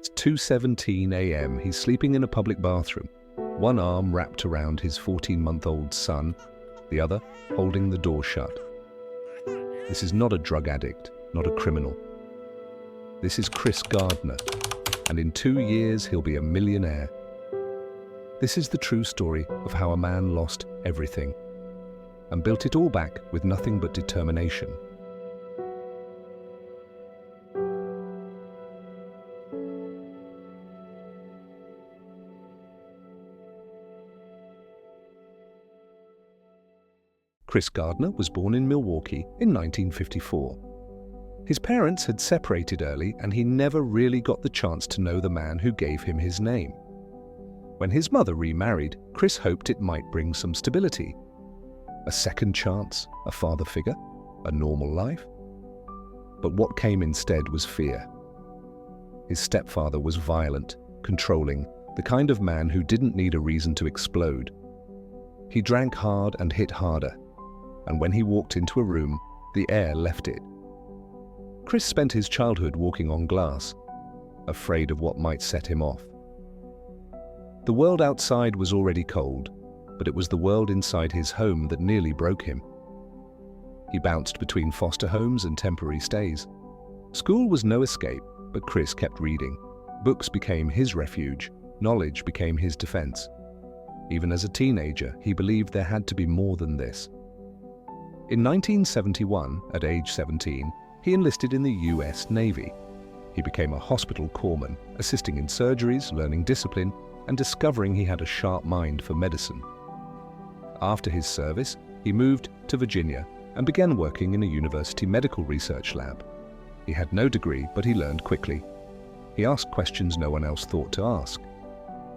It's 2:17 a.m. He's sleeping in a public bathroom, one arm wrapped around his 14-month-old son, the other holding the door shut. This is not a drug addict, not a criminal. This is Chris Gardner, and in 2 years he'll be a millionaire. This is the true story of how a man lost everything and built it all back with nothing but determination. Chris Gardner was born in Milwaukee in 1954. His parents had separated early, and he never really got the chance to know the man who gave him his name. When his mother remarried, Chris hoped it might bring some stability. A second chance, a father figure, a normal life. But what came instead was fear. His stepfather was violent, controlling, the kind of man who didn't need a reason to explode. He drank hard and hit harder, and when he walked into a room, the air left it. Chris spent his childhood walking on glass, afraid of what might set him off. The world outside was already cold, but it was the world inside his home that nearly broke him. He bounced between foster homes and temporary stays. School was no escape, but Chris kept reading. Books became his refuge, knowledge became his defense. Even as a teenager, he believed there had to be more than this. In 1971, at age 17, he enlisted in the US Navy. He became a hospital corpsman, assisting in surgeries, learning discipline, and discovering he had a sharp mind for medicine. After his service, he moved to Virginia and began working in a university medical research lab. He had no degree, but he learned quickly. He asked questions no one else thought to ask.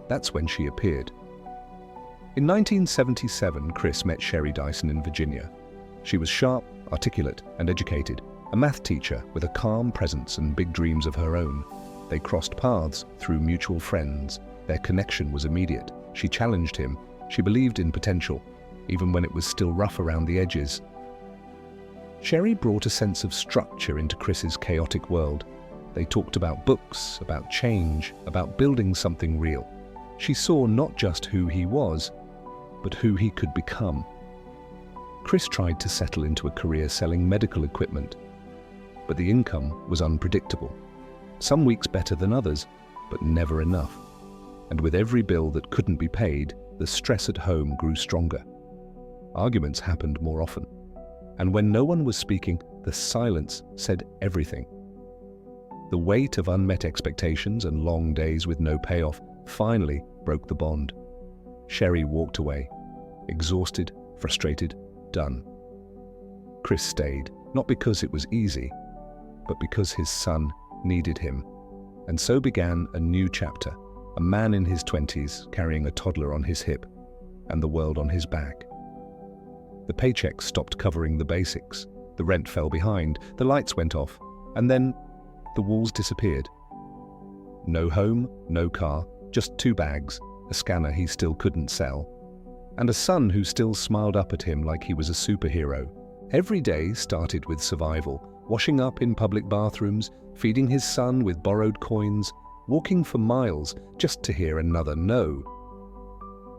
That's when she appeared. In 1977, Chris met Sherry Dyson in Virginia. She was sharp, articulate, and educated, a math teacher with a calm presence and big dreams of her own. They crossed paths through mutual friends. Their connection was immediate. She challenged him. She believed in potential, even when it was still rough around the edges. Sherry brought a sense of structure into Chris's chaotic world. They talked about books, about change, about building something real. She saw not just who he was, but who he could become. Chris tried to settle into a career selling medical equipment, but the income was unpredictable. Some weeks better than others, but never enough. And with every bill that couldn't be paid, the stress at home grew stronger. Arguments happened more often. And when no one was speaking, the silence said everything. The weight of unmet expectations and long days with no payoff finally broke the bond. Sherry walked away, exhausted, frustrated, done. Chris stayed, not because it was easy, but because his son needed him. And so began a new chapter, a man in his 20s carrying a toddler on his hip and the world on his back. The paychecks stopped covering the basics, the rent fell behind, the lights went off, and then the walls disappeared. No home, no car, just 2 bags, a scanner he still couldn't sell, and a son who still smiled up at him like he was a superhero. Every day started with survival, washing up in public bathrooms, feeding his son with borrowed coins, walking for miles just to hear another no.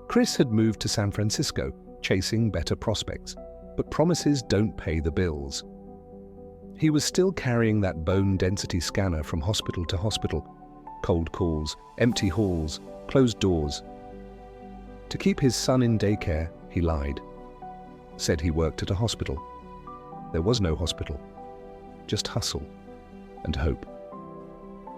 Chris had moved to San Francisco, chasing better prospects, but promises don't pay the bills. He was still carrying that bone density scanner from hospital to hospital, cold calls, empty halls, closed doors. To keep his son in daycare, he lied. Said he worked at a hospital. There was no hospital, just hustle and hope.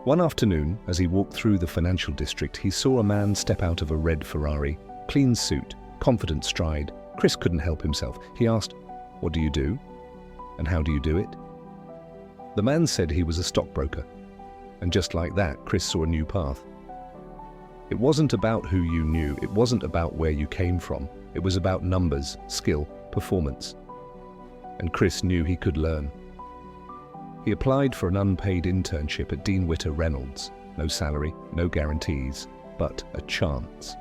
One afternoon, as he walked through the financial district, he saw a man step out of a red Ferrari, clean suit, confident stride. Chris couldn't help himself. He asked, "What do you do? And how do you do it?" The man said he was a stockbroker. And just like that, Chris saw a new path. It wasn't about who you knew. It wasn't about where you came from. It was about numbers, skill, performance. And Chris knew he could learn. He applied for an unpaid internship at Dean Witter Reynolds. No salary, no guarantees, but a chance.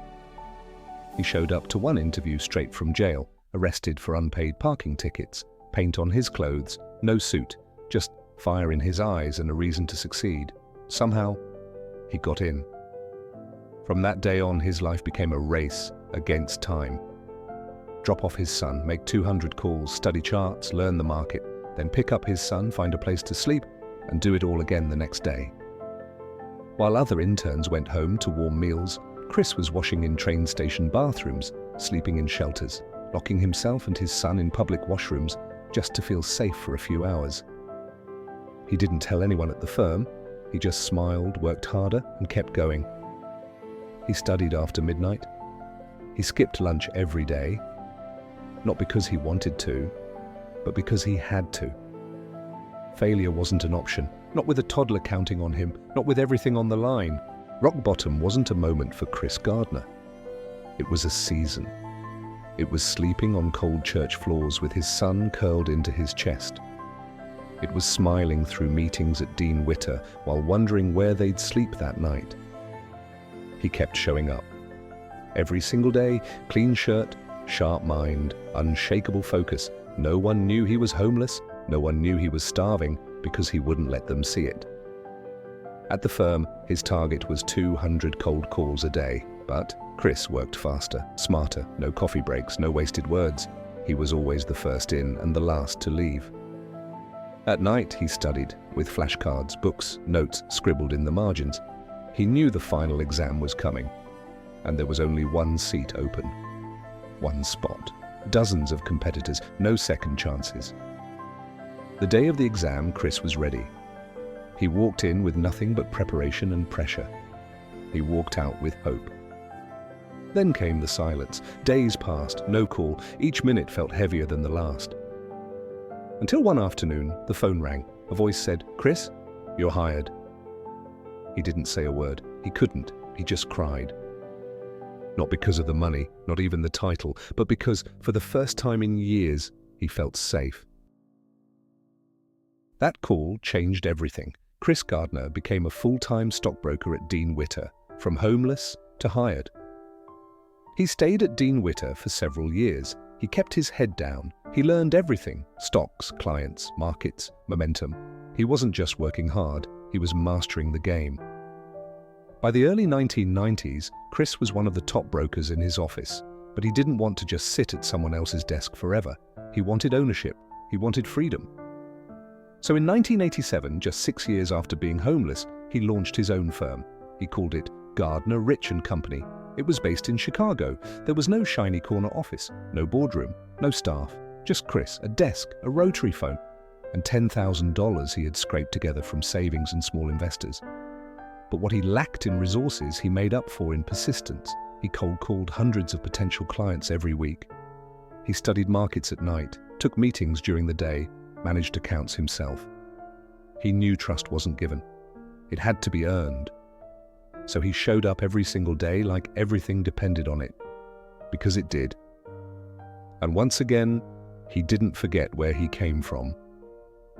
He showed up to one interview straight from jail, arrested for unpaid parking tickets, paint on his clothes, no suit, just fire in his eyes and a reason to succeed. Somehow, he got in. From that day on, his life became a race against time. Drop off his son, make 200 calls, study charts, learn the market, then pick up his son, find a place to sleep, and do it all again the next day. While other interns went home to warm meals, Chris was washing in train station bathrooms, sleeping in shelters, locking himself and his son in public washrooms just to feel safe for a few hours. He didn't tell anyone at the firm. He just smiled, worked harder, and kept going. He studied after midnight. He skipped lunch every day, not because he wanted to, but because he had to. Failure wasn't an option, not with a toddler counting on him, not with everything on the line. Rock bottom wasn't a moment for Chris Gardner. It was a season. It was sleeping on cold church floors with his son curled into his chest. It was smiling through meetings at Dean Witter while wondering where they'd sleep that night. He kept showing up. Every single day, clean shirt, sharp mind, unshakable focus. No one knew he was homeless. No one knew he was starving because he wouldn't let them see it. At the firm, his target was 200 cold calls a day, but Chris worked faster, smarter, no coffee breaks, no wasted words. He was always the first in and the last to leave. At night, he studied, with flashcards, books, notes scribbled in the margins. He knew the final exam was coming, and there was only one seat open. One spot. Dozens of competitors, no second chances. The day of the exam, Chris was ready. He walked in with nothing but preparation and pressure. He walked out with hope. Then came the silence. Days passed, no call. Each minute felt heavier than the last. Until one afternoon, the phone rang. A voice said, "Chris, you're hired." He didn't say a word. He couldn't. He just cried. Not because of the money, not even the title, but because, for the first time in years, he felt safe. That call changed everything. Chris Gardner became a full-time stockbroker at Dean Witter, from homeless to hired. He stayed at Dean Witter for several years. He kept his head down. He learned everything: stocks, clients, markets, momentum. He wasn't just working hard, he was mastering the game. By the early 1990s, Chris was one of the top brokers in his office, but he didn't want to just sit at someone else's desk forever. He wanted ownership. He wanted freedom. So in 1987, just 6 years after being homeless, he launched his own firm. He called it Gardner Rich Co. It was based in Chicago. There was no shiny corner office, no boardroom, no staff, just Chris, a desk, a rotary phone, and $10,000 he had scraped together from savings and small investors. But what he lacked in resources, he made up for in persistence. He cold called hundreds of potential clients every week. He studied markets at night, took meetings during the day, managed accounts himself. He knew trust wasn't given. It had to be earned. So he showed up every single day like everything depended on it, because it did. And once again, he didn't forget where he came from.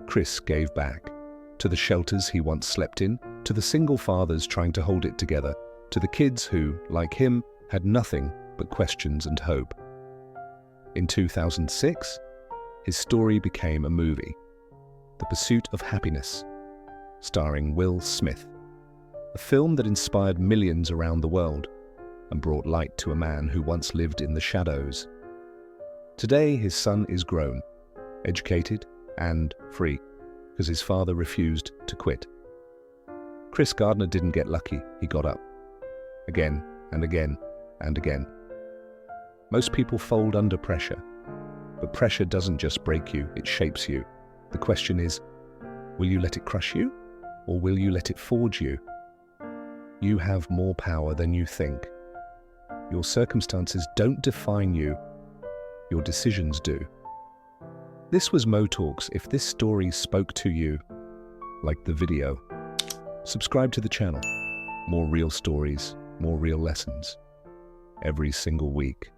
Chris gave back. To the shelters he once slept in, to the single fathers trying to hold it together, to the kids who, like him, had nothing but questions and hope. In 2006, his story became a movie, The Pursuit of Happiness, starring Will Smith, a film that inspired millions around the world and brought light to a man who once lived in the shadows. Today, his son is grown, educated, and free, because his father refused to quit. Chris Gardner didn't get lucky, he got up. Again and again and again. Most people fold under pressure, but pressure doesn't just break you, it shapes you. The question is, will you let it crush you, or will you let it forge you? You have more power than you think. Your circumstances don't define you, your decisions do. This was MoTalks. If this story spoke to you, like the video, subscribe to the channel. More real stories, more real lessons, every single week.